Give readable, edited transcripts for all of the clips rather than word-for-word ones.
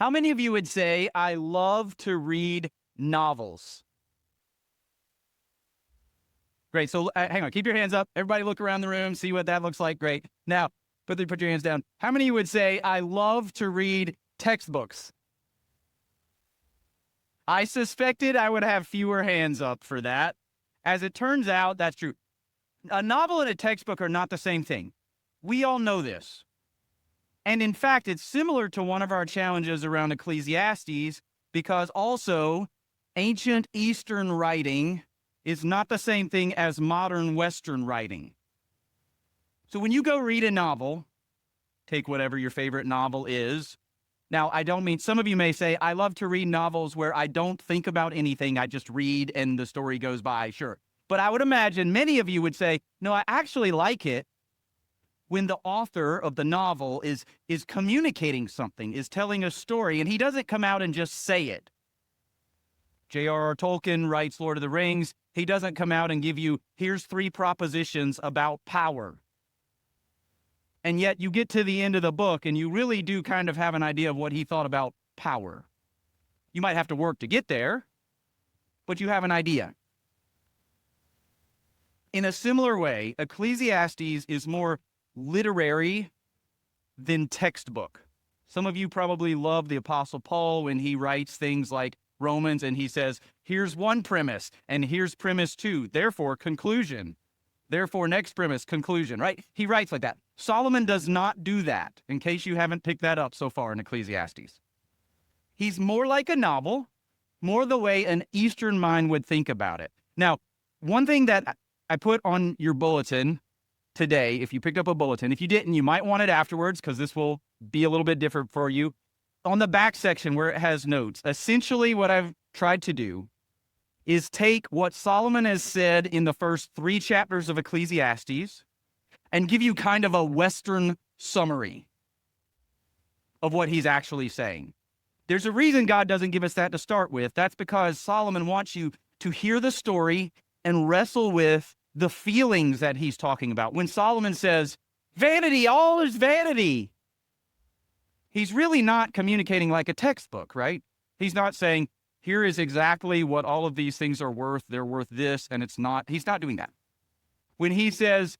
How many of you would say, I love to read novels? Great. So hang on. Keep your hands up. Everybody look around the room, see what that looks like. Great. Now, put your hands down. How many of you would say, I love to read textbooks? I suspected I would have fewer hands up for that. As it turns out, that's true. A novel and a textbook are not the same thing. We all know this. And in fact, it's similar to one of our challenges around Ecclesiastes, because also ancient Eastern writing is not the same thing as modern Western writing. So when you go read a novel, take whatever your favorite novel is. Now, I don't mean, some of you may say, I love to read novels where I don't think about anything. I just read and the story goes by. Sure. But I would imagine many of you would say, no, I actually like it when the author of the novel is communicating something, is telling a story, and he doesn't come out and just say it. J.R.R. Tolkien writes Lord of the Rings. He doesn't come out and give you, here's 3 propositions about power. And yet you get to the end of the book and you really do kind of have an idea of what he thought about power. You might have to work to get there, but you have an idea. In a similar way, Ecclesiastes is more literary than textbook. Some of you probably love the Apostle Paul when he writes things like Romans and he says, here's one premise and here's premise 2, therefore conclusion. Therefore, next premise, conclusion, right? He writes like that. Solomon does not do that, in case you haven't picked that up so far in Ecclesiastes. He's more like a novel, more the way an Eastern mind would think about it. Now, one thing that I put on your bulletin today, if you picked up a bulletin, if you didn't, you might want it afterwards because this will be a little bit different for you. On the back section where it has notes, essentially what I've tried to do is take what Solomon has said in the first 3 chapters of Ecclesiastes and give you kind of a Western summary of what he's actually saying. There's a reason God doesn't give us that to start with. That's because Solomon wants you to hear the story and wrestle with the feelings that he's talking about. When Solomon says, vanity, all is vanity, he's really not communicating like a textbook, right? He's not saying, here is exactly what all of these things are worth. They're worth this, and it's not. He's not doing that. When he says,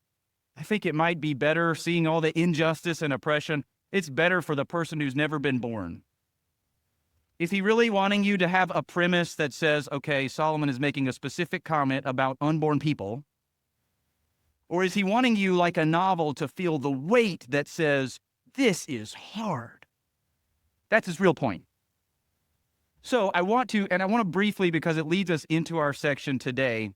I think it might be better seeing all the injustice and oppression, it's better for the person who's never been born. Is he really wanting you to have a premise that says, okay, Solomon is making a specific comment about unborn people? Or is he wanting you, like a novel, to feel the weight that says, this is hard? That's his real point. So I want to briefly, because it leads us into our section today,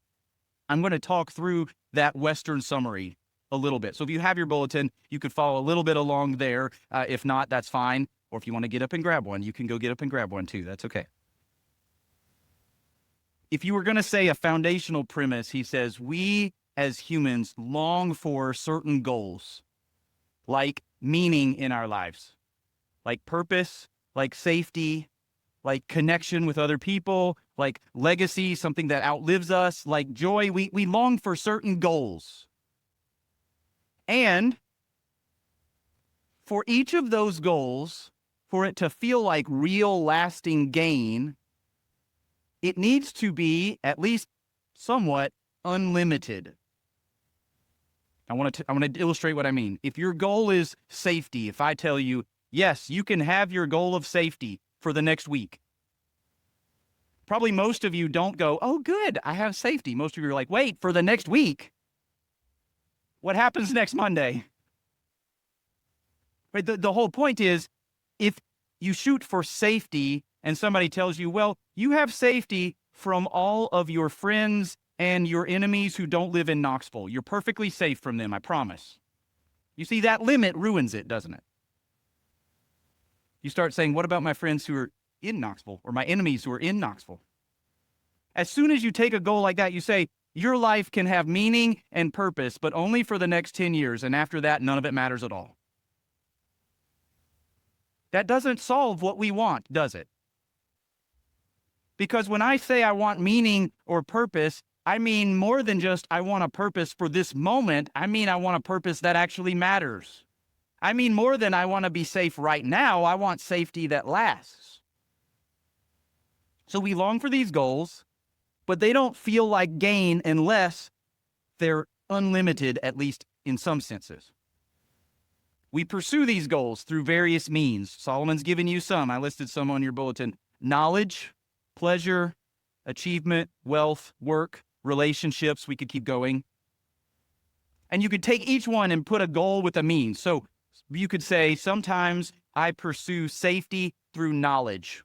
I'm going to talk through that Western summary a little bit. So if you have your bulletin, you could follow a little bit along there. If not, that's fine. Or if you want to get up and grab one, you can go get up and grab one too. That's okay. If you were going to say a foundational premise, he says, we as humans long for certain goals, like meaning in our lives, like purpose, like safety, like connection with other people, like legacy, something that outlives us, like joy. We long for certain goals. And for each of those goals, for it to feel like real lasting gain, it needs to be at least somewhat unlimited. I want to illustrate what I mean. If your goal is safety, if I tell you, yes, you can have your goal of safety for the next week. Probably most of you don't go, oh, good, I have safety. Most of you are like, wait, for the next week? What happens next Monday? Right, the whole point is, if you shoot for safety and somebody tells you, well, you have safety from all of your friends and your enemies who don't live in Knoxville. You're perfectly safe from them, I promise. You see, that limit ruins it, doesn't it? You start saying, what about my friends who are in Knoxville, or my enemies who are in Knoxville? As soon as you take a goal like that, you say, your life can have meaning and purpose, but only for the next 10 years, and after that, none of it matters at all. That doesn't solve what we want, does it? Because when I say I want meaning or purpose, I mean more than just I want a purpose for this moment. I mean I want a purpose that actually matters. I mean more than I want to be safe right now. I want safety that lasts. So we long for these goals, but they don't feel like gain unless they're unlimited, at least in some senses. We pursue these goals through various means. Solomon's given you some. I listed some on your bulletin. Knowledge, pleasure, achievement, wealth, work, relationships. We could keep going. And you could take each one and put a goal with a means. So you could say, sometimes I pursue safety through knowledge.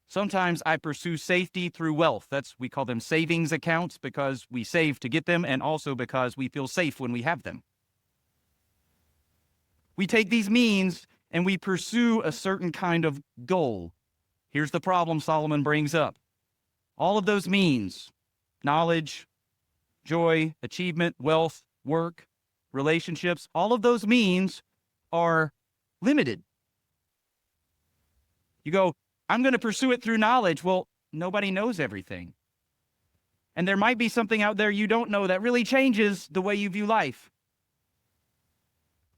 Sometimes I pursue safety through wealth. We call them savings accounts because we save to get them and also because we feel safe when we have them. We take these means and we pursue a certain kind of goal. Here's the problem Solomon brings up. All of those means, knowledge, joy, achievement, wealth, work, relationships, all of those means are limited. You go, I'm going to pursue it through knowledge. Well, nobody knows everything. And there might be something out there you don't know that really changes the way you view life.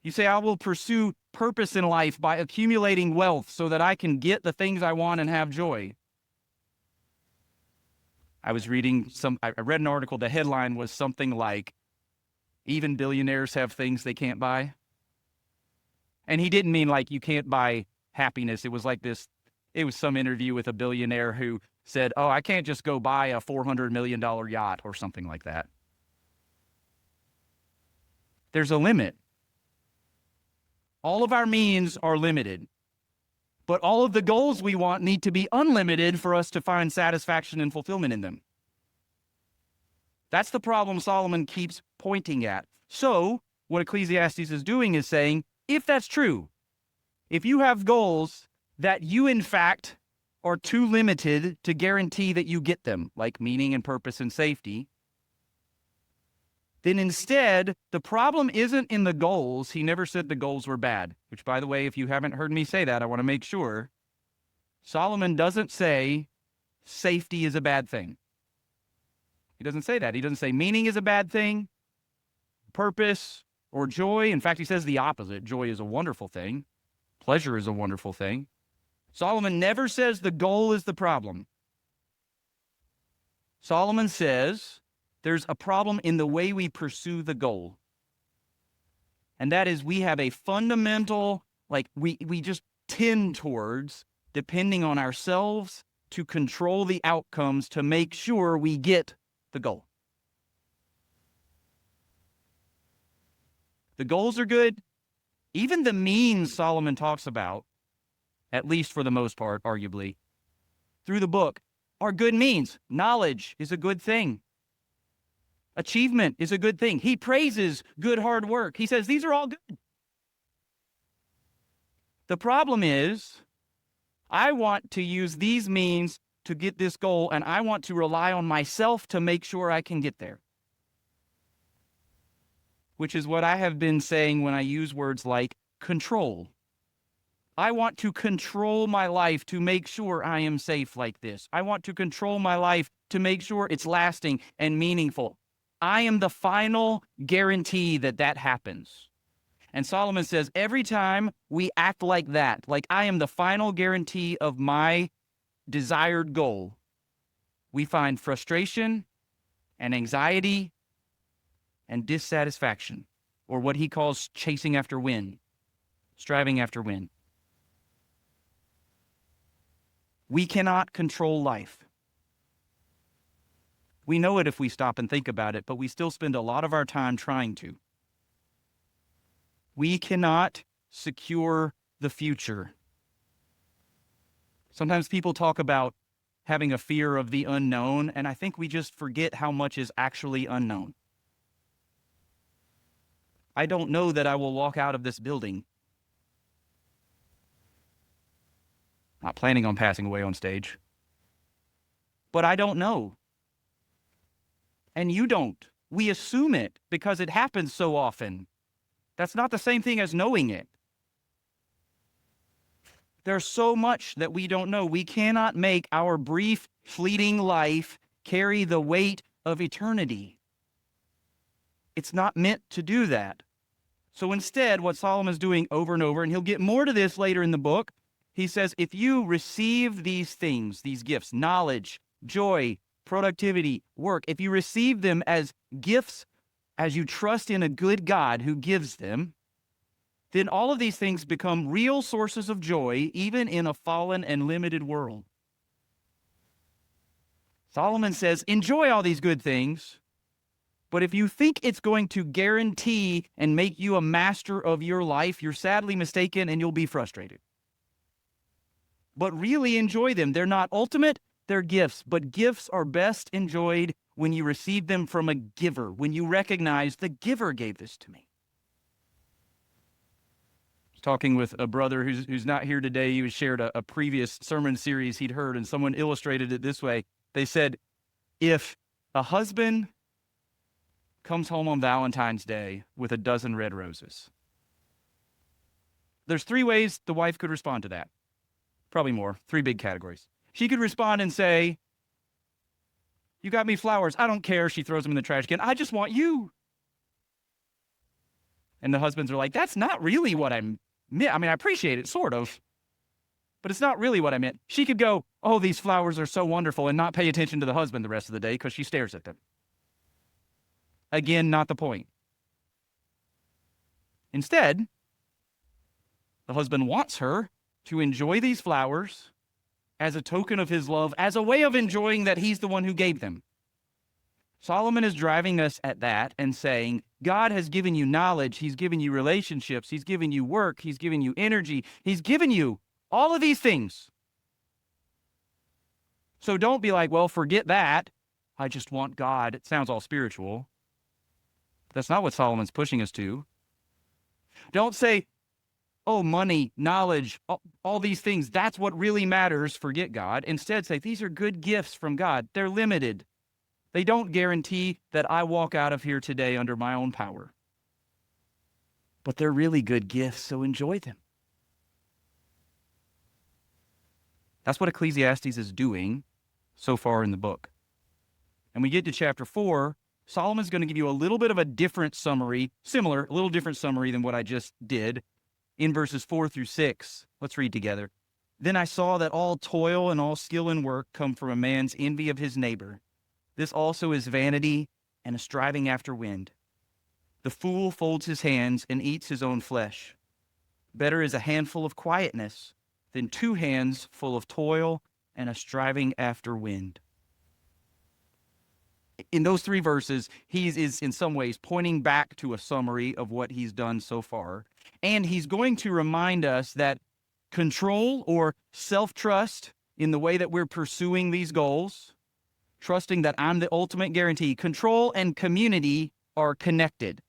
You say, I will pursue purpose in life by accumulating wealth so that I can get the things I want and have joy. I read an article, the headline was something like, even billionaires have things they can't buy. And he didn't mean like you can't buy happiness. It was like this, it was some interview with a billionaire who said, oh, I can't just go buy a $400 million yacht or something like that. There's a limit. All of our means are limited, but all of the goals we want need to be unlimited for us to find satisfaction and fulfillment in them. That's the problem Solomon keeps pointing at. So, what Ecclesiastes is doing is saying, if that's true, if you have goals that you in fact are too limited to guarantee that you get them, like meaning and purpose and safety, then instead, the problem isn't in the goals. He never said the goals were bad, which, by the way, if you haven't heard me say that, I want to make sure. Solomon doesn't say safety is a bad thing. He doesn't say that. He doesn't say meaning is a bad thing, purpose, or joy. In fact, he says the opposite. Joy is a wonderful thing. Pleasure is a wonderful thing. Solomon never says the goal is the problem. Solomon says there's a problem in the way we pursue the goal. And that is we have a fundamental, we just tend towards depending on ourselves to control the outcomes to make sure we get the goal. The goals are good. Even the means Solomon talks about, at least for the most part, arguably, through the book, are good means. Knowledge is a good thing. Achievement is a good thing. He praises good hard work. He says these are all good. The problem is, I want to use these means to get this goal, and I want to rely on myself to make sure I can get there. Which is what I have been saying when I use words like control. I want to control my life to make sure I am safe like this. I want to control my life to make sure it's lasting and meaningful. I am the final guarantee that that happens. And Solomon says every time we act like that, like I am the final guarantee of my desired goal, we find frustration and anxiety and dissatisfaction, or what he calls chasing after wind, striving after wind. We cannot control life. We know it if we stop and think about it, but we still spend a lot of our time trying to. We cannot secure the future. Sometimes people talk about having a fear of the unknown, and I think we just forget how much is actually unknown. I don't know that I will walk out of this building. Not planning on passing away on stage. But I don't know. And you don't. We assume it because it happens so often. That's not the same thing as knowing it. There's so much that we don't know. We cannot make our brief, fleeting life carry the weight of eternity. It's not meant to do that. So instead, what Solomon's doing over and over, and he'll get more to this later in the book, he says, if you receive these things, these gifts, knowledge, joy, productivity, work, if you receive them as gifts, as you trust in a good God who gives them, then all of these things become real sources of joy, even in a fallen and limited world. Solomon says, enjoy all these good things, but if you think it's going to guarantee and make you a master of your life, you're sadly mistaken and you'll be frustrated. But really enjoy them. They're not ultimate, they're gifts, but gifts are best enjoyed when you receive them from a giver, when you recognize the giver gave this to me. I was talking with a brother who's not here today. He shared a previous sermon series he'd heard, and someone illustrated it this way. They said, if a husband comes home on Valentine's Day with a dozen red roses, there's 3 ways the wife could respond to that. Probably more, 3 big categories. She could respond and say, you got me flowers. I don't care. She throws them in the trash can. I just want you. And the husbands are like, that's not really what I meant. I mean, I appreciate it, sort of, but it's not really what I meant. She could go, oh, these flowers are so wonderful, and not pay attention to the husband the rest of the day because she stares at them. Again, not the point. Instead, the husband wants her to enjoy these flowers as a token of his love, as a way of enjoying that he's the one who gave them. Solomon is driving us at that and saying, God has given you knowledge, he's given you relationships, he's given you work, he's given you energy, he's given you all of these things. So don't be like, well, forget that. I just want God. It sounds all spiritual. That's not what Solomon's pushing us to. Don't say, oh, money, knowledge, all these things, that's what really matters. Forget God. Instead, say, these are good gifts from God. They're limited. They don't guarantee that I walk out of here today under my own power. But they're really good gifts, so enjoy them. That's what Ecclesiastes is doing so far in the book. And we get to chapter 4, Solomon's going to give you a little bit of a different summary, a little different summary than what I just did in verses 4 through 6. Let's read together. Then I saw that all toil and all skill in work come from a man's envy of his neighbor. This also is vanity and a striving after wind. The fool folds his hands and eats his own flesh. Better is a handful of quietness than 2 hands full of toil and a striving after wind. In those 3 verses, he is in some ways pointing back to a summary of what he's done so far. And he's going to remind us that control or self-trust in the way that we're pursuing these goals, trusting that I'm the ultimate guarantee, control and community are connected.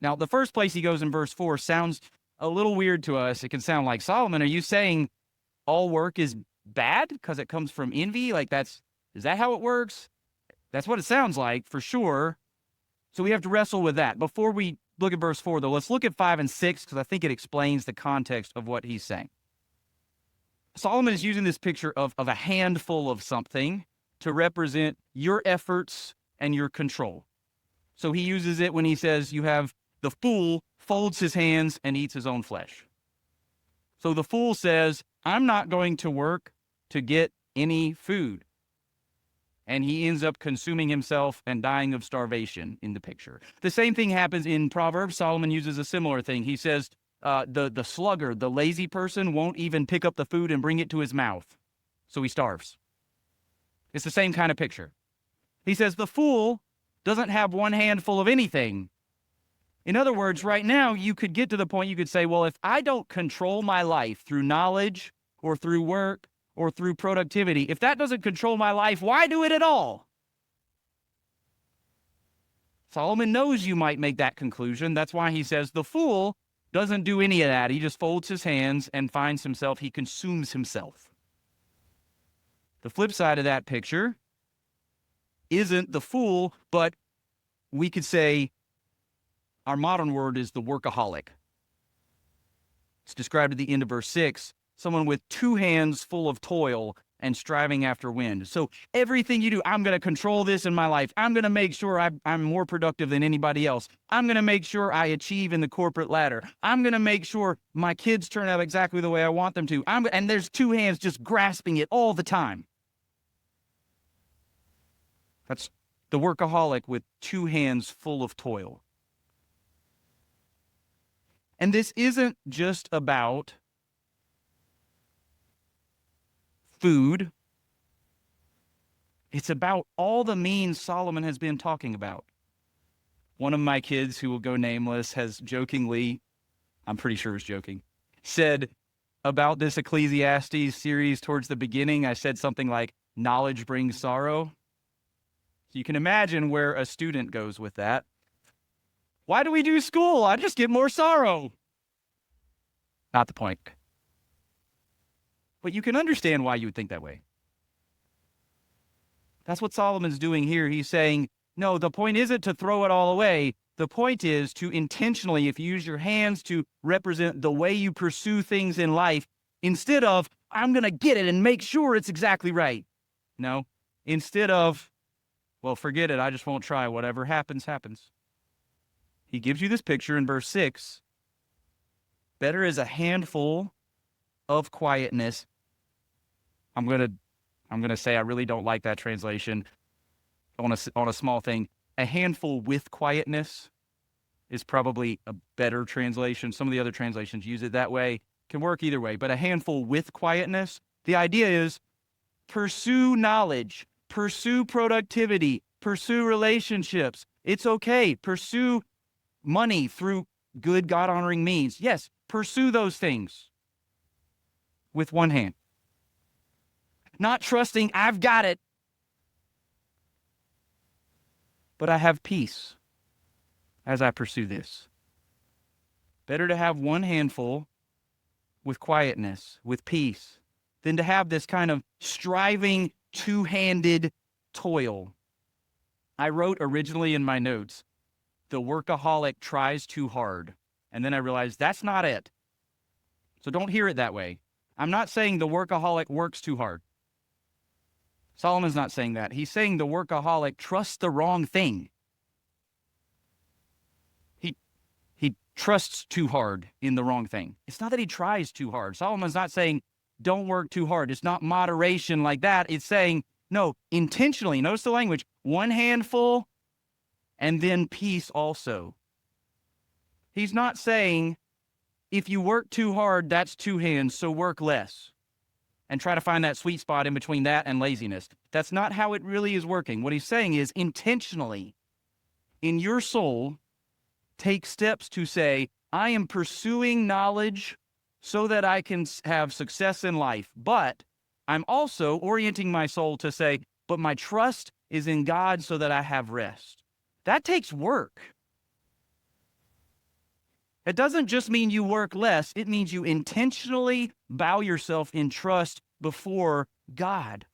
Now, the first place he goes in verse 4 sounds a little weird to us. It can sound like, Solomon, are you saying all work is bad because it comes from envy? Is that how it works? That's what it sounds like, for sure. So we have to wrestle with that. Before we look at verse 4, though, let's look at 5 and 6, because I think it explains the context of what he's saying. Solomon is using this picture of a handful of something to represent your efforts and your control. So he uses it when he says you have the fool folds his hands and eats his own flesh. So the fool says, I'm not going to work to get any food. And he ends up consuming himself and dying of starvation in the picture. The same thing happens in Proverbs. Solomon uses a similar thing. He says the sluggard, the lazy person, won't even pick up the food and bring it to his mouth. So he starves. It's the same kind of picture. He says the fool doesn't have one handful of anything. In other words, right now, you could get to the point you could say, well, if I don't control my life through knowledge or through work or through productivity, if that doesn't control my life, why do it at all? Solomon knows you might make that conclusion. That's why he says the fool doesn't do any of that. He just folds his hands and finds himself, he consumes himself. The flip side of that picture isn't the fool, but we could say our modern word is the workaholic. It's described at the end of verse 6. Someone with 2 hands full of toil and striving after wind. So everything you do, I'm going to control this in my life. I'm going to make sure I'm more productive than anybody else. I'm going to make sure I achieve in the corporate ladder. I'm going to make sure my kids turn out exactly the way I want them to. And there's two hands just grasping it all the time. That's the workaholic with two hands full of toil. And this isn't just about food. It's about all the means Solomon has been talking about. One of my kids, who will go nameless, has jokingly, I'm pretty sure it was joking, said about this Ecclesiastes series towards the beginning, I said something like, knowledge brings sorrow. So you can imagine where a student goes with that. Why do we do school? I just get more sorrow. Not the point. But you can understand why you would think that way. That's what Solomon's doing here. He's saying, no, the point isn't to throw it all away. The point is to intentionally, if you use your hands to represent the way you pursue things in life, instead of, I'm going to get it and make sure it's exactly right. No, instead of, well, forget it, I just won't try. Whatever happens, happens. He gives you this picture in verse 6. Better is a handful of quietness. I'm going to say I really don't like that translation on a small thing. A handful with quietness is probably a better translation. Some of the other translations use it that way. Can work either way, but a handful with quietness. The idea is pursue knowledge, pursue productivity, pursue relationships. It's okay. Pursue money through good God-honoring means. Yes, pursue those things with one hand. Not trusting, I've got it, but I have peace as I pursue this. Better to have one handful with quietness, with peace, than to have this kind of striving, two-handed toil. I wrote originally in my notes, the workaholic tries too hard. And then I realized that's not it. So don't hear it that way. I'm not saying the workaholic works too hard. Solomon's not saying that. He's saying the workaholic trusts the wrong thing. He trusts too hard in the wrong thing. It's not that he tries too hard. Solomon's not saying don't work too hard. It's not moderation like that. It's saying, no, intentionally. Notice the language. One handful and then peace also. He's not saying if you work too hard, that's two hands, so work less. And try to find that sweet spot in between that and laziness. That's not how it really is working. What he's saying is intentionally, in your soul, take steps to say, I am pursuing knowledge so that I can have success in life. But I'm also orienting my soul to say, but my trust is in God so that I have rest. That takes work. It doesn't just mean you work less. It means you intentionally bow yourself in trust before God.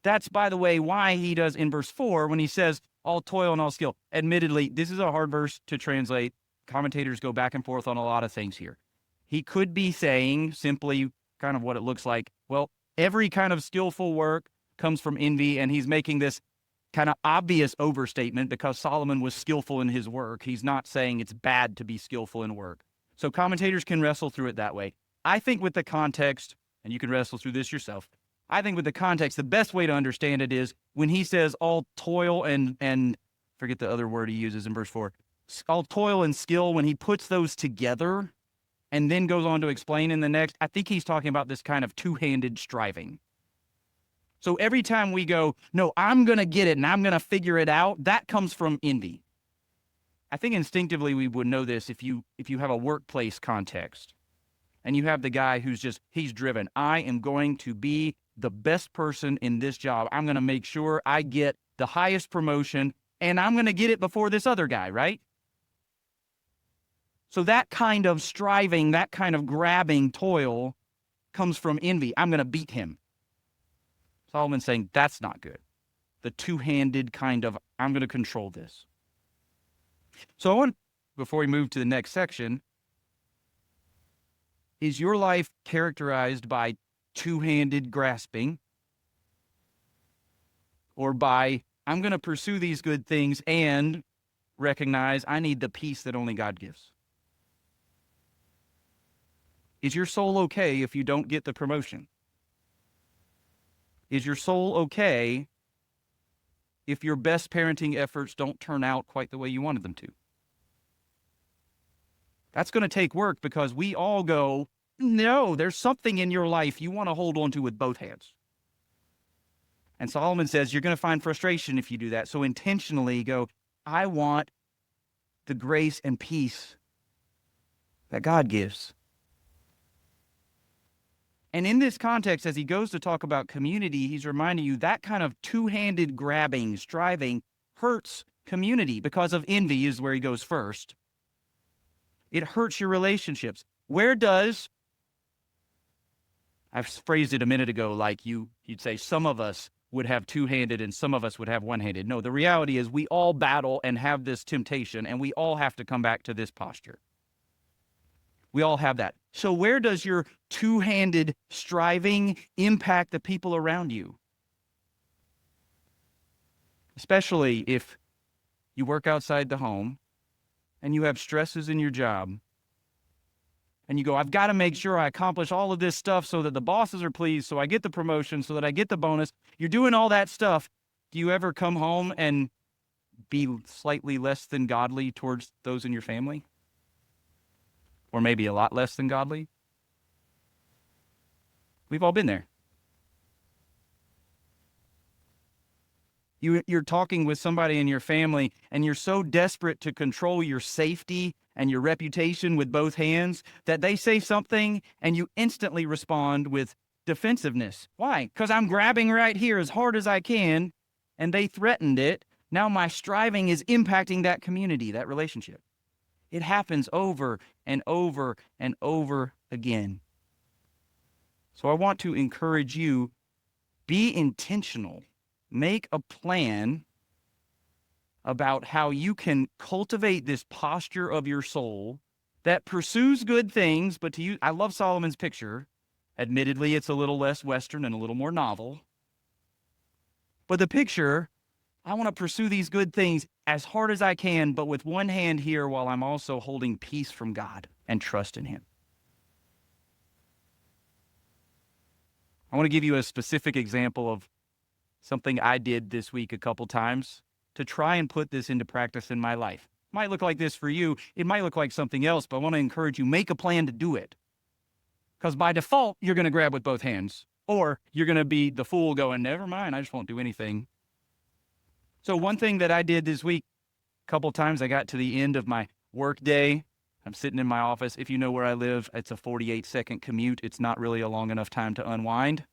That's, by the way, why he does in verse 4 when he says, all toil and all skill. Admittedly, this is a hard verse to translate. Commentators go back and forth on a lot of things here. He could be saying simply kind of what it looks like. Well, every kind of skillful work comes from envy, and he's making this kind of obvious overstatement because Solomon was skillful in his work. He's not saying it's bad to be skillful in work. So commentators can wrestle through it that way. I think with the context, and you can wrestle through this yourself, I think with the context, the best way to understand it is when he says all toil and forget the other word he uses in verse 4, all toil and skill, when he puts those together and then goes on to explain in the next, I think he's talking about this kind of two-handed striving. So every time we go, no, I'm going to get it and I'm going to figure it out, that comes from envy. I think instinctively we would know this if you have a workplace context and you have the guy who's just, he's driven. I am going to be the best person in this job. I'm going to make sure I get the highest promotion and I'm going to get it before this other guy, right? So that kind of striving, that kind of grabbing toil comes from envy. I'm going to beat him. Solomon's saying that's not good. The two-handed kind of, I'm going to control this. So I want, before we move to the next section, is your life characterized by two-handed grasping, or by, I'm going to pursue these good things and recognize I need the peace that only God gives. Is your soul okay if you don't get the promotion? Is your soul okay if your best parenting efforts don't turn out quite the way you wanted them to? That's going to take work, because we all go, no, there's something in your life you want to hold on to with both hands. And Solomon says you're going to find frustration if you do that. So intentionally go, I want the grace and peace that God gives. And in this context, as he goes to talk about community, he's reminding you that kind of two-handed grabbing, striving, hurts community. Because of envy is where he goes first. It hurts your relationships. I've phrased it a minute ago like you'd say some of us would have two-handed and some of us would have one-handed. No, the reality is we all battle and have this temptation, and we all have to come back to this posture. We all have that. So where does your two-handed striving impact the people around you? Especially if you work outside the home and you have stresses in your job, and you go, I've got to make sure I accomplish all of this stuff so that the bosses are pleased, so I get the promotion, so that I get the bonus. You're doing all that stuff. Do you ever come home and be slightly less than godly towards those in your family? Or maybe a lot less than godly? We've all been there. You're talking with somebody in your family, and you're so desperate to control your safety and your reputation with both hands that they say something and you instantly respond with defensiveness. Why? Because I'm grabbing right here as hard as I can, and they threatened it. Now my striving is impacting that community, that relationship. It happens over and over and over again. So I want to encourage you, be intentional. Make a plan about how you can cultivate this posture of your soul that pursues good things, but to you, I love Solomon's picture. Admittedly, it's a little less Western and a little more novel. But the picture, I want to pursue these good things as hard as I can, but with one hand here while I'm also holding peace from God and trust in Him. I want to give you a specific example of something I did this week a couple times to try and put this into practice in my life. It might look like this for you. It might look like something else, but I want to encourage you, make a plan to do it. Because by default, you're going to grab with both hands. Or you're going to be the fool going, never mind, I just won't do anything. So one thing that I did this week, a couple times I got to the end of my work day. I'm sitting in my office. If you know where I live, it's a 48-second commute. It's not really a long enough time to unwind.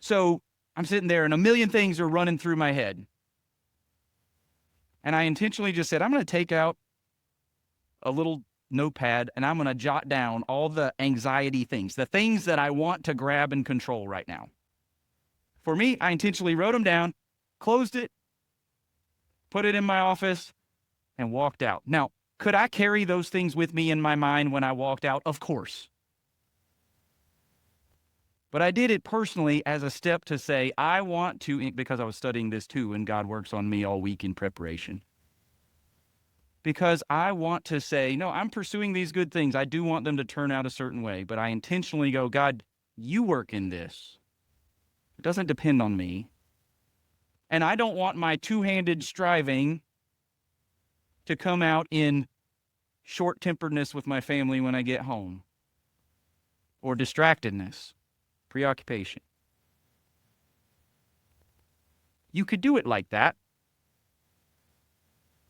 So I'm sitting there and a million things are running through my head. And I intentionally just said, I'm going to take out a little notepad and I'm going to jot down all the anxiety things, the things that I want to grab and control right now. For me, I intentionally wrote them down, closed it, put it in my office, and walked out. Now, could I carry those things with me in my mind when I walked out? Of course. But I did it personally as a step to say, I want to, because I was studying this too, and God works on me all week in preparation. Because I want to say, no, I'm pursuing these good things. I do want them to turn out a certain way, but I intentionally go, God, you work in this. It doesn't depend on me. And I don't want my two-handed striving to come out in short-temperedness with my family when I get home, or distractedness. Preoccupation. You could do it like that.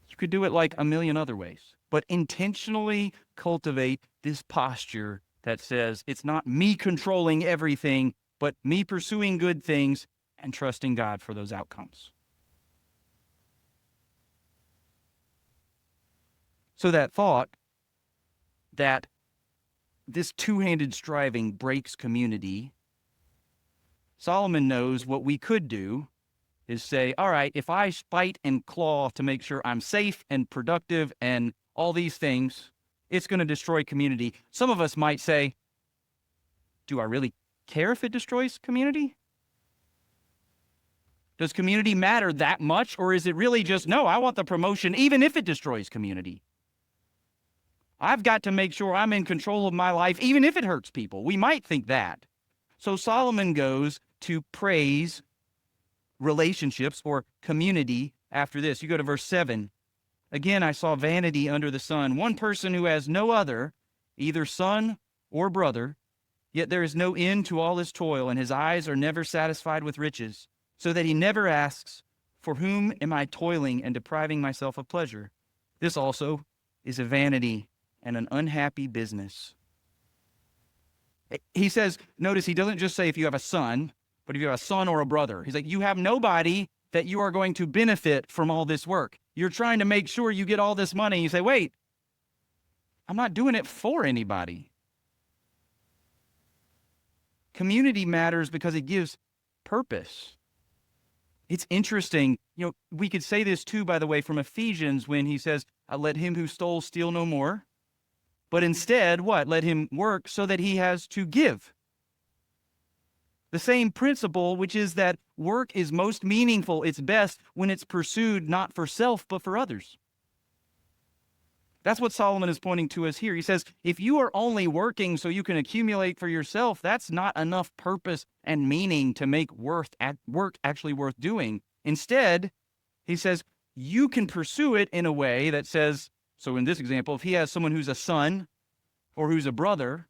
You could do it like a million other ways. But intentionally cultivate this posture that says it's not me controlling everything, but me pursuing good things and trusting God for those outcomes. So that thought that this two-handed striving breaks community, Solomon knows what we could do is say, all right, if I fight and claw to make sure I'm safe and productive and all these things, it's going to destroy community. Some of us might say, do I really care if it destroys community? Does community matter that much, or is it really just, no, I want the promotion even if it destroys community? I've got to make sure I'm in control of my life even if it hurts people. We might think that. So Solomon goes to praise relationships or community after this. You go to verse 7. Again, I saw vanity under the sun, one person who has no other, either son or brother, yet there is no end to all his toil, and his eyes are never satisfied with riches, so that he never asks, for whom am I toiling and depriving myself of pleasure? This also is a vanity and an unhappy business. He says, notice he doesn't just say if you have a son, but if you have a son or a brother. He's like, you have nobody that you are going to benefit from all this work. You're trying to make sure you get all this money. You say, wait, I'm not doing it for anybody. Community matters because it gives purpose. It's interesting. We could say this too, by the way, from Ephesians when he says, let him who stole steal no more. But instead, what? Let him work so that he has to give. The same principle, which is that work is most meaningful, it's best when it's pursued not for self, but for others. That's what Solomon is pointing to us here. He says, if you are only working so you can accumulate for yourself, that's not enough purpose and meaning to make work actually worth doing. Instead, he says, you can pursue it in a way that says, so in this example, if he has someone who's a son or who's a brother,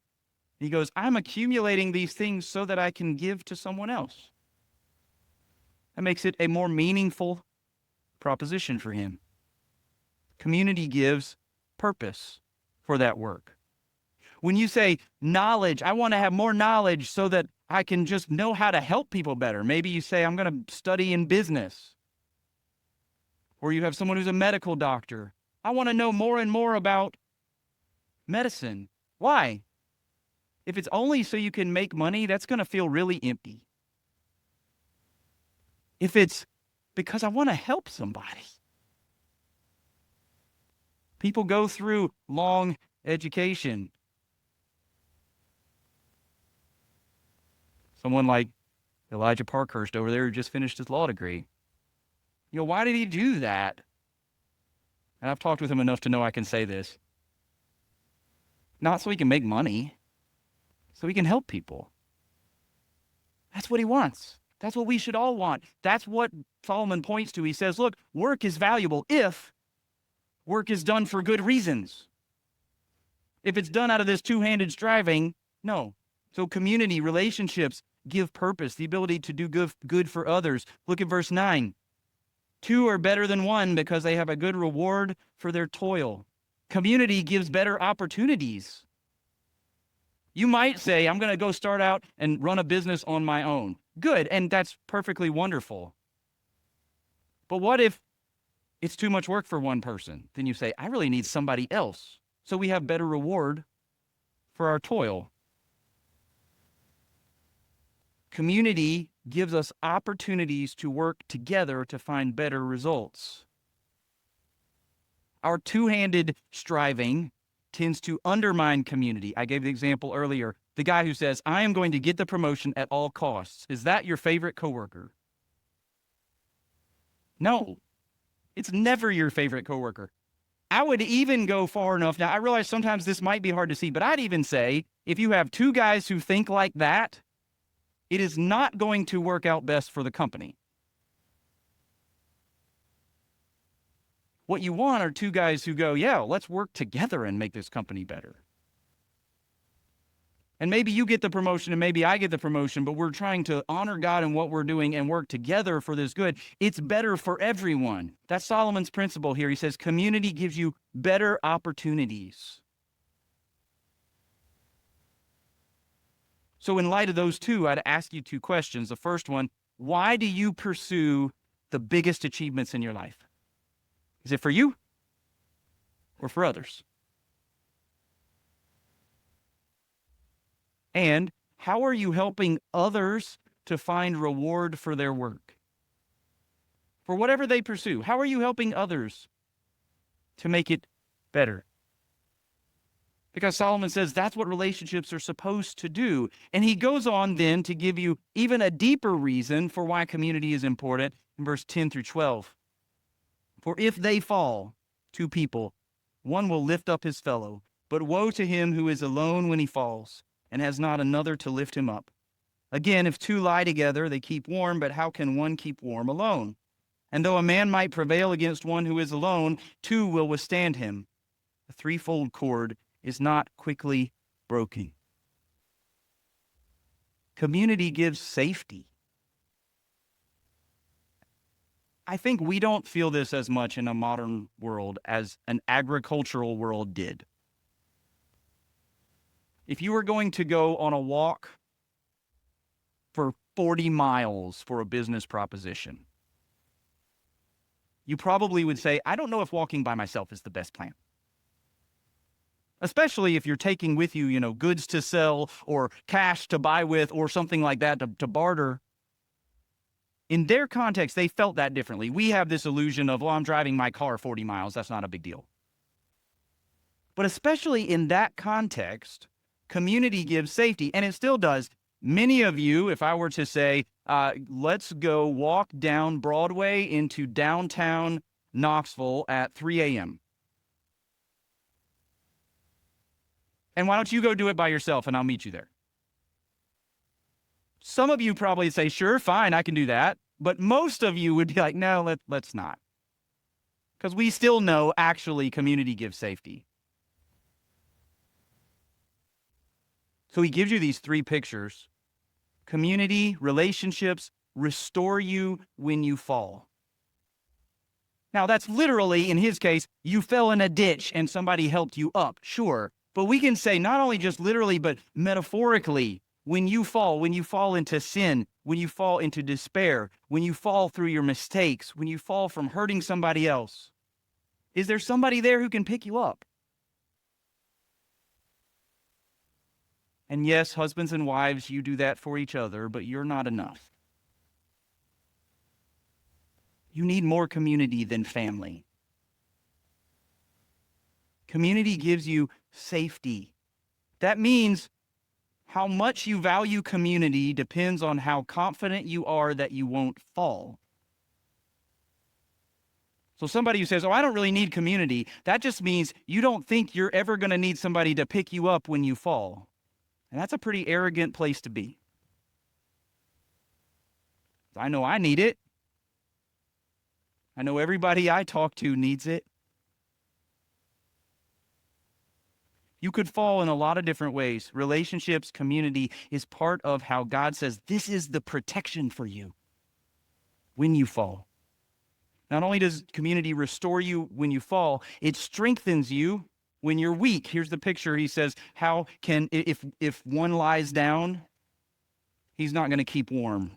he goes, I'm accumulating these things so that I can give to someone else. That makes it a more meaningful proposition for him. Community gives purpose for that work. When you say knowledge, I want to have more knowledge so that I can just know how to help people better. Maybe you say, I'm going to study in business. Or you have someone who's a medical doctor. I want to know more and more about medicine. Why? If it's only so you can make money, that's going to feel really empty. If it's because I want to help somebody. People go through long education. Someone like Elijah Parkhurst over there who just finished his law degree. Why did he do that? And I've talked with him enough to know I can say this. Not so he can make money, so he can help people. That's what he wants. That's what we should all want. That's what Solomon points to. He says, look, work is valuable if work is done for good reasons. If it's done out of this two-handed striving, no. So community, relationships give purpose, the ability to do good for others. Look at verse 9. Two are better than one because they have a good reward for their toil. Community gives better opportunities. You might say, I'm going to go start out and run a business on my own. Good, and that's perfectly wonderful. But what if it's too much work for one person? Then you say, I really need somebody else. So we have better reward for our toil. Community gives us opportunities to work together to find better results. Our two-handed striving tends to undermine community. I gave the example earlier. The guy who says, I am going to get the promotion at all costs. Is that your favorite coworker? No, it's never your favorite coworker. I would even go far enough. Now, I realize sometimes this might be hard to see, but I'd even say if you have two guys who think like that, it is not going to work out best for the company. What you want are two guys who go, yeah, let's work together and make this company better. And maybe you get the promotion and maybe I get the promotion, but we're trying to honor God in what we're doing and work together for this good. It's better for everyone. That's Solomon's principle here. He says community gives you better opportunities. So in light of those two, I'd ask you two questions. The first one, why do you pursue the biggest achievements in your life? Is it for you or for others? And how are you helping others to find reward for their work? For whatever they pursue, how are you helping others to make it better? Because Solomon says that's what relationships are supposed to do. And he goes on then to give you even a deeper reason for why community is important in verse 10 through 12. For if they fall, two people, one will lift up his fellow, but woe to him who is alone when he falls and has not another to lift him up. Again, if two lie together, they keep warm, but how can one keep warm alone? And though a man might prevail against one who is alone, two will withstand him. A threefold cord is not quickly broken. Community gives safety. I think we don't feel this as much in a modern world as an agricultural world did. If you were going to go on a walk for 40 miles for a business proposition, you probably would say, I don't know if walking by myself is the best plan. Especially if you're taking with you, goods to sell or cash to buy with or something like that to barter. In their context, they felt that differently. We have this illusion of, well, I'm driving my car 40 miles. That's not a big deal. But especially in that context, community gives safety, and it still does. Many of you, if I were to say, let's go walk down Broadway into downtown Knoxville at 3 a.m. And why don't you go do it by yourself and I'll meet you there? Some of you probably say, sure, fine, I can do that. But most of you would be like, no, let's not. Because we still know actually community gives safety. So he gives you these three pictures. Community, relationships, restore you when you fall. Now that's literally, in his case, you fell in a ditch and somebody helped you up, sure. But we can say not only just literally, but metaphorically, when you fall into sin, when you fall into despair, when you fall through your mistakes, when you fall from hurting somebody else, is there somebody there who can pick you up? And yes, husbands and wives, you do that for each other, but you're not enough. You need more community than family. Community gives you safety. That means how much you value community depends on how confident you are that you won't fall. So somebody who says, I don't really need community, that just means you don't think you're ever going to need somebody to pick you up when you fall. And that's a pretty arrogant place to be. I know I need it. I know everybody I talk to needs it. You could fall in a lot of different ways. Relationships, community is part of how God says this is the protection for you when you fall. Not only does community restore you when you fall, it strengthens you when you're weak. Here's the picture. He says, how can, if one lies down, he's not going to keep warm.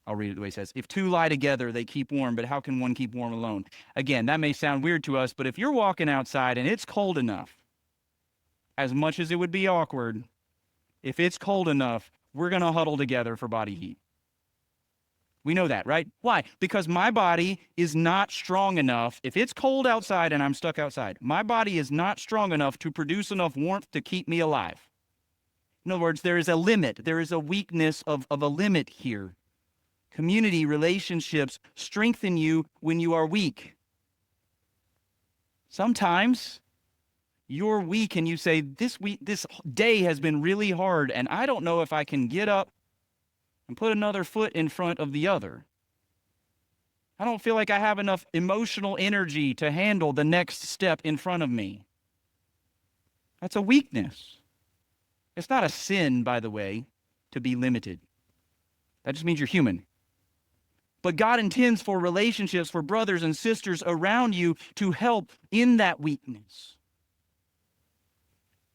I'll read it the way he says. If two lie together, they keep warm, but how can one keep warm alone? Again, that may sound weird to us, but if you're walking outside and it's cold enough, as much as it would be awkward, if it's cold enough, we're going to huddle together for body heat. We know that, right? Why? Because my body is not strong enough. If it's cold outside and I'm stuck outside, my body is not strong enough to produce enough warmth to keep me alive. In other words, there is a limit. There is a weakness of a limit here. Community relationships strengthen you when you are weak. Sometimes you're weak and you say, this day has been really hard and I don't know if I can get up and put another foot in front of the other. I don't feel like I have enough emotional energy to handle the next step in front of me. That's a weakness. It's not a sin, by the way, to be limited. That just means you're human. But God intends for relationships, for brothers and sisters around you to help in that weakness.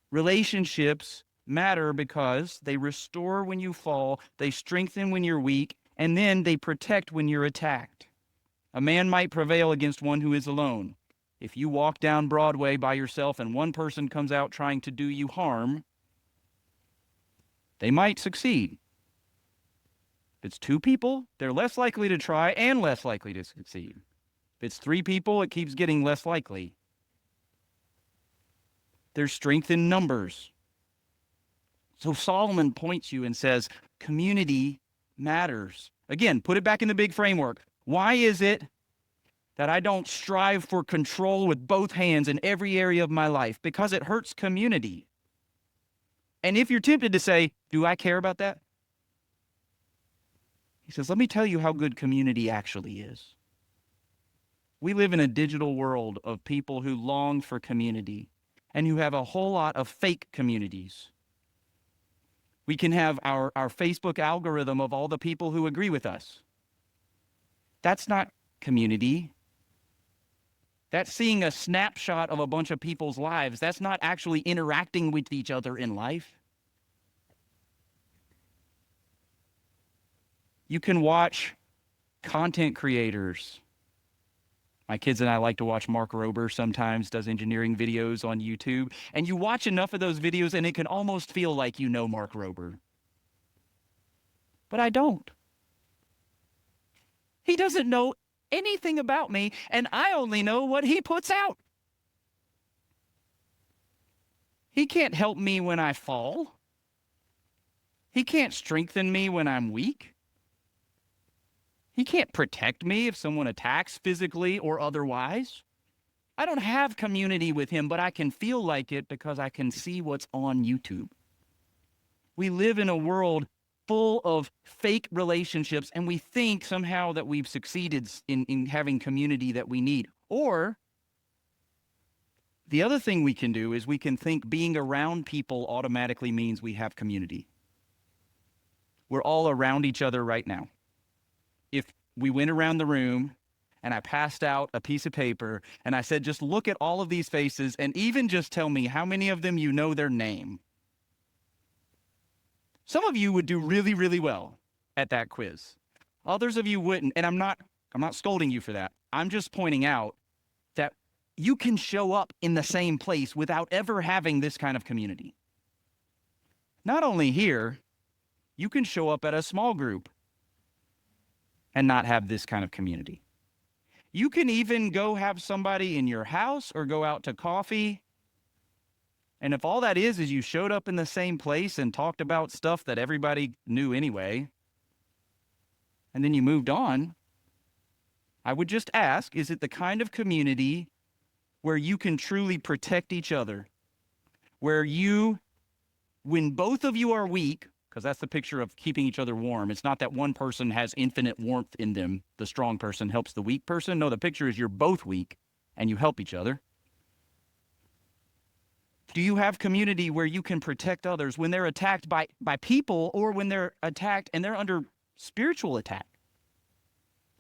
Relationships matter because they restore when you fall, they strengthen when you're weak, and then they protect when you're attacked. A man might prevail against one who is alone. If you walk down Broadway by yourself and one person comes out trying to do you harm, they might succeed. If it's two people, they're less likely to try and less likely to succeed. If it's three people, it keeps getting less likely. There's strength in numbers. So Solomon points you and says, community matters. Again, put it back in the big framework. Why is it that I don't strive for control with both hands in every area of my life? Because it hurts community. And if you're tempted to say, do I care about that? He says, let me tell you how good community actually is. We live in a digital world of people who long for community and who have a whole lot of fake communities. We can have our Facebook algorithm of all the people who agree with us. That's not community. That's seeing a snapshot of a bunch of people's lives. That's not actually interacting with each other in life. You can watch content creators. My kids and I like to watch Mark Rober sometimes, does engineering videos on YouTube. And you watch enough of those videos and it can almost feel like you know Mark Rober. But I don't. He doesn't know anything about me, and I only know what he puts out. He can't help me when I fall. He can't strengthen me when I'm weak. He can't protect me if someone attacks physically or otherwise. I don't have community with him, but I can feel like it because I can see what's on YouTube. We live in a world full of fake relationships, and we think somehow that we've succeeded in having community that we need. Or the other thing we can do is we can think being around people automatically means we have community. We're all around each other right now. If we went around the room and I passed out a piece of paper and I said, just look at all of these faces and even just tell me how many of them you know their name. Some of you would do really, really well at that quiz. Others of you wouldn't, and I'm not scolding you for that. I'm just pointing out that you can show up in the same place without ever having this kind of community. Not only here, you can show up at a small group and not have this kind of community. You can even go have somebody in your house or go out to coffee. And if all that is you showed up in the same place and talked about stuff that everybody knew anyway, and then you moved on, I would just ask, is it the kind of community where you can truly protect each other? Where you, when both of you are weak, because that's the picture of keeping each other warm. It's not that one person has infinite warmth in them. The strong person helps the weak person. No, the picture is you're both weak and you help each other. Do you have community where you can protect others when they're attacked by people, or when they're attacked and they're under spiritual attack,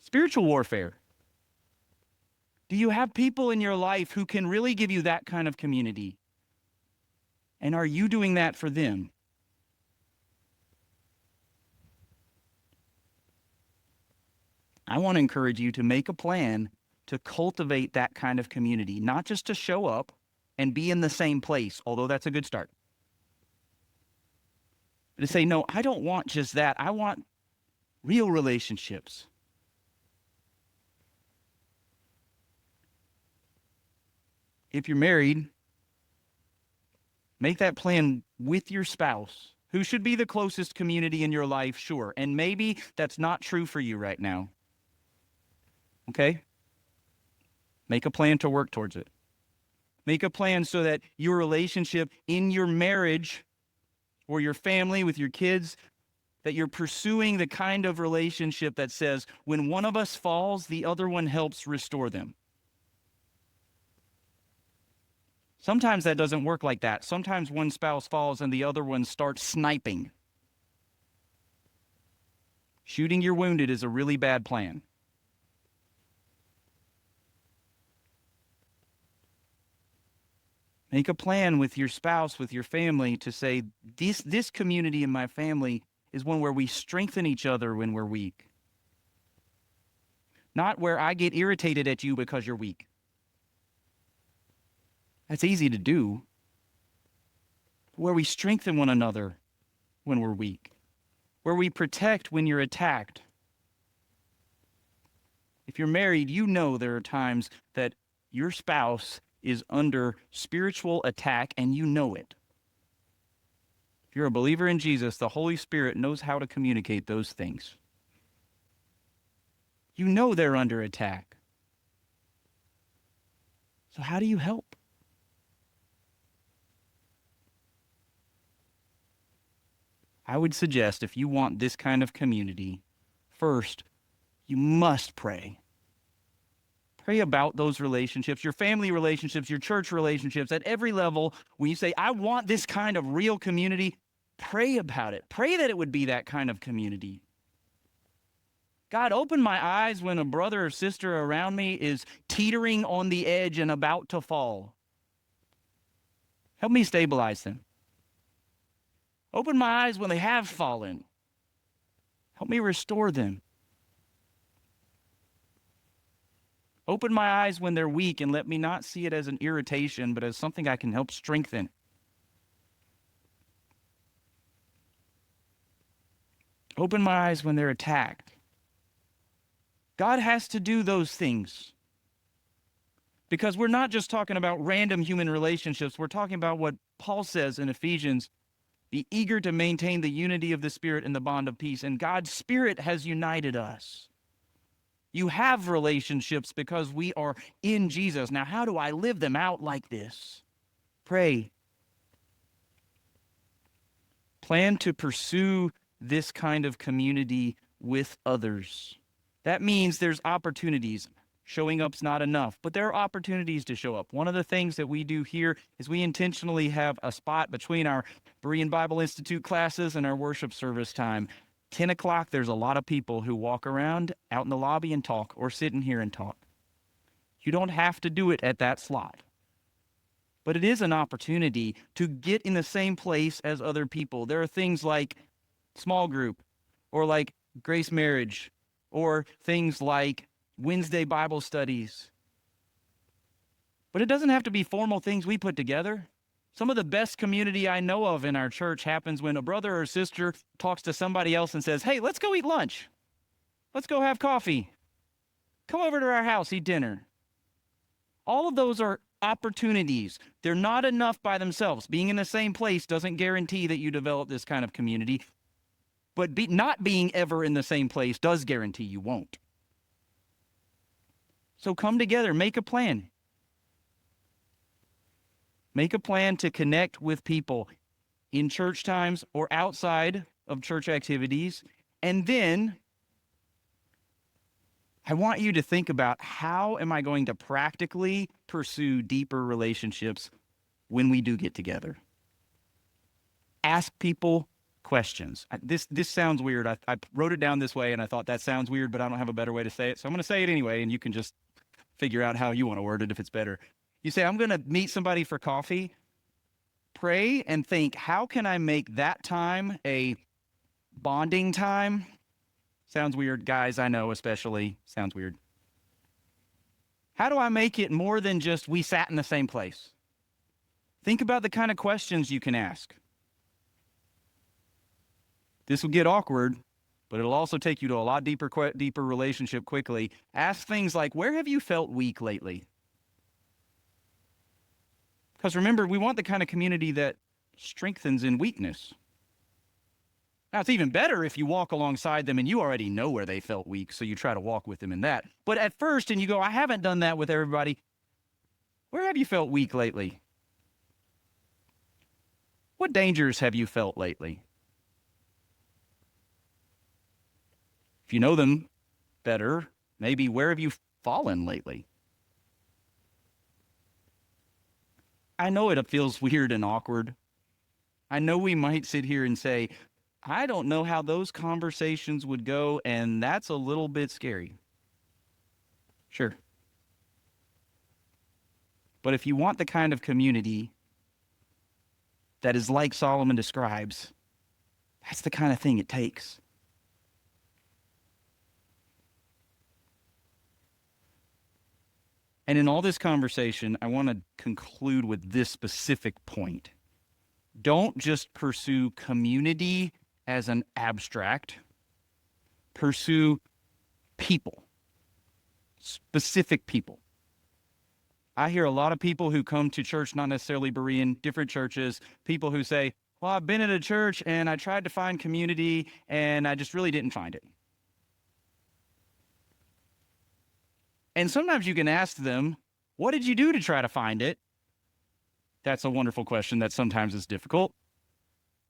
spiritual warfare? Do you have people in your life who can really give you that kind of community? And are you doing that for them? I want to encourage you to make a plan to cultivate that kind of community, not just to show up and be in the same place, although that's a good start. But to say, no, I don't want just that. I want real relationships. If you're married, make that plan with your spouse, who should be the closest community in your life, sure. And maybe that's not true for you right now. Okay? Make a plan to work towards it. Make a plan so that your relationship in your marriage or your family with your kids, that you're pursuing the kind of relationship that says, when one of us falls, the other one helps restore them. Sometimes that doesn't work like that. Sometimes one spouse falls and the other one starts sniping. Shooting your wounded is a really bad plan. Make a plan with your spouse, with your family, to say, this community in my family is one where we strengthen each other when we're weak. Not where I get irritated at you because you're weak. That's easy to do. Where we strengthen one another when we're weak. Where we protect when you're attacked. If you're married, you know there are times that your spouse is under spiritual attack, and you know it. If you're a believer in Jesus, the Holy Spirit knows how to communicate those things. You know they're under attack. So how do you help? I would suggest if you want this kind of community, first, you must pray. Pray about those relationships, your family relationships, your church relationships, at every level. When you say, I want this kind of real community, pray about it. Pray that it would be that kind of community. God, open my eyes when a brother or sister around me is teetering on the edge and about to fall. Help me stabilize them. Open my eyes when they have fallen. Help me restore them. Open my eyes when they're weak and let me not see it as an irritation, but as something I can help strengthen. Open my eyes when they're attacked. God has to do those things. Because we're not just talking about random human relationships. We're talking about what Paul says in Ephesians, be eager to maintain the unity of the Spirit in the bond of peace. And God's Spirit has united us. You have relationships because we are in Jesus. Now, how do I live them out like this? Pray. Plan to pursue this kind of community with others. That means there's opportunities. Showing up's not enough, but there are opportunities to show up. One of the things that we do here is we intentionally have a spot between our Berean Bible Institute classes and our worship service time. 10 o'clock, there's a lot of people who walk around out in the lobby and talk, or sit in here and talk. You don't have to do it at that slot. But it is an opportunity to get in the same place as other people. There are things like small group, or like grace marriage, or things like Wednesday Bible studies. But it doesn't have to be formal things we put together. Some of the best community I know of in our church happens when a brother or sister talks to somebody else and says, hey, let's go eat lunch. Let's go have coffee. Come over to our house, eat dinner. All of those are opportunities. They're not enough by themselves. Being in the same place doesn't guarantee that you develop this kind of community. But not being ever in the same place does guarantee you won't. So come together, make a plan. Make a plan to connect with people in church times or outside of church activities. And then I want you to think about, how am I going to practically pursue deeper relationships when we do get together? Ask people questions. This sounds weird. I wrote it down this way and I thought that sounds weird, but I don't have a better way to say it. So I'm going to say it anyway, and you can just figure out how you want to word it if it's better. You say, I'm going to meet somebody for coffee. Pray and think, how can I make that time a bonding time? Sounds weird, guys, I know, especially. Sounds weird. How do I make it more than just we sat in the same place? Think about the kind of questions you can ask. This will get awkward, but it'll also take you to a lot deeper relationship quickly. Ask things like, where have you felt weak lately? Because remember, we want the kind of community that strengthens in weakness. Now, it's even better if you walk alongside them and you already know where they felt weak, so you try to walk with them in that. But at first, and you go, I haven't done that with everybody. Where have you felt weak lately? What dangers have you felt lately? If you know them better, maybe where have you fallen lately? I know it feels weird and awkward. I know we might sit here and say, I don't know how those conversations would go, and that's a little bit scary. Sure. But if you want the kind of community that is like Solomon describes, that's the kind of thing it takes. And in all this conversation, I want to conclude with this specific point. Don't just pursue community as an abstract. Pursue people, specific people. I hear a lot of people who come to church, not necessarily Berean, different churches, people who say, well, I've been at a church and I tried to find community and I just really didn't find it. And sometimes you can ask them, what did you do to try to find it? That's a wonderful question that sometimes is difficult.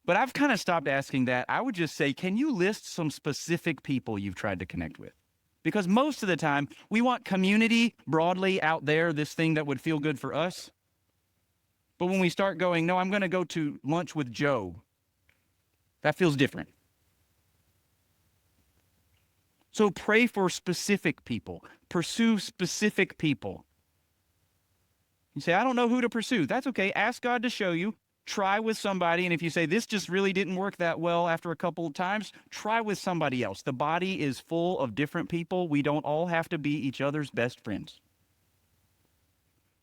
But I've kind of stopped asking that. I would just say, can you list some specific people you've tried to connect with? Because most of the time, we want community broadly out there, this thing that would feel good for us. But when we start going, no, I'm going to go to lunch with Joe, that feels different. So pray for specific people, pursue specific people. You say, I don't know who to pursue. That's okay. Ask God to show you. Try with somebody. And if you say, this just really didn't work that well after a couple of times, try with somebody else. The body is full of different people. We don't all have to be each other's best friends.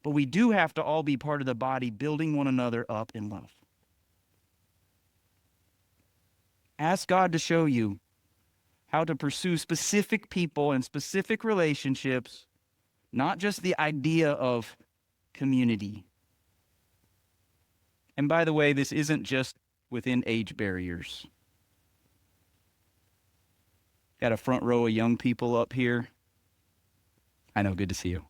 But we do have to all be part of the body, building one another up in love. Ask God to show you how to pursue specific people and specific relationships, not just the idea of community. And by the way, this isn't just within age barriers. Got a front row of young people up here. I know, good to see you.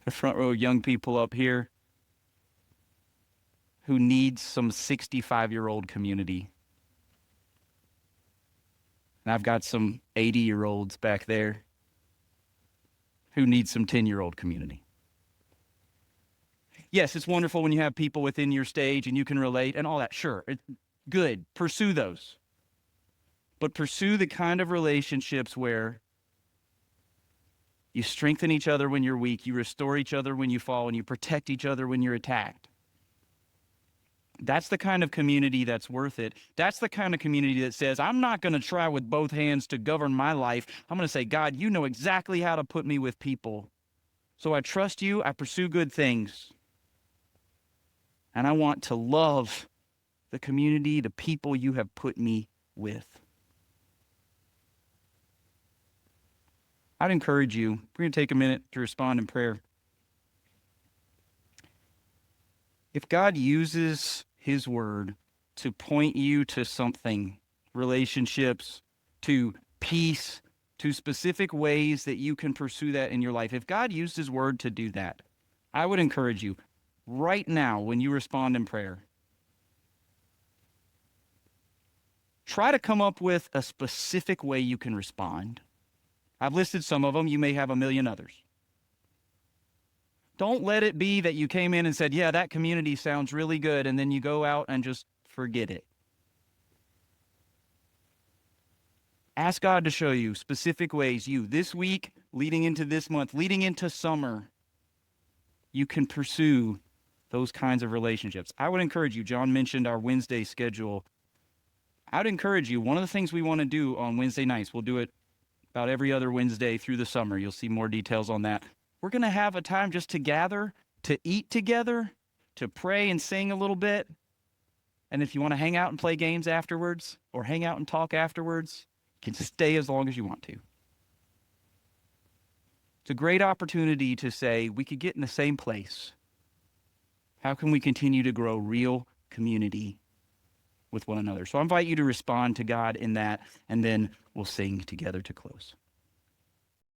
A front row of young people up here who need some 65-year-old community. And I've got some 80-year-olds back there who need some 10-year-old community. Yes, it's wonderful when you have people within your stage and you can relate and all that. Sure, it's good. Pursue those. But pursue the kind of relationships where you strengthen each other when you're weak, you restore each other when you fall, and you protect each other when you're attacked. That's the kind of community that's worth it. That's the kind of community that says, I'm not going to try with both hands to govern my life. I'm going to say, God, you know exactly how to put me with people. So I trust you. I pursue good things. And I want to love the community, the people you have put me with. I'd encourage you, we're going to take a minute to respond in prayer. If God uses his word to point you to something, relationships, to peace, to specific ways that you can pursue that in your life, if God used his word to do that, I would encourage you, right now when you respond in prayer, try to come up with a specific way you can respond. I've listed some of them. You may have a million others. Don't let it be that you came in and said, yeah, that community sounds really good, and then you go out and just forget it. Ask God to show you specific ways you, this week, leading into this month, leading into summer, you can pursue those kinds of relationships. I would encourage you, John mentioned our Wednesday schedule. I would encourage you, one of the things we want to do on Wednesday nights, we'll do it about every other Wednesday through the summer. You'll see more details on that. We're going to have a time just to gather, to eat together, to pray and sing a little bit. And if you want to hang out and play games afterwards or hang out and talk afterwards, you can stay as long as you want to. It's a great opportunity to say we could get in the same place. How can we continue to grow real community with one another? So I invite you to respond to God in that, and then we'll sing together to close.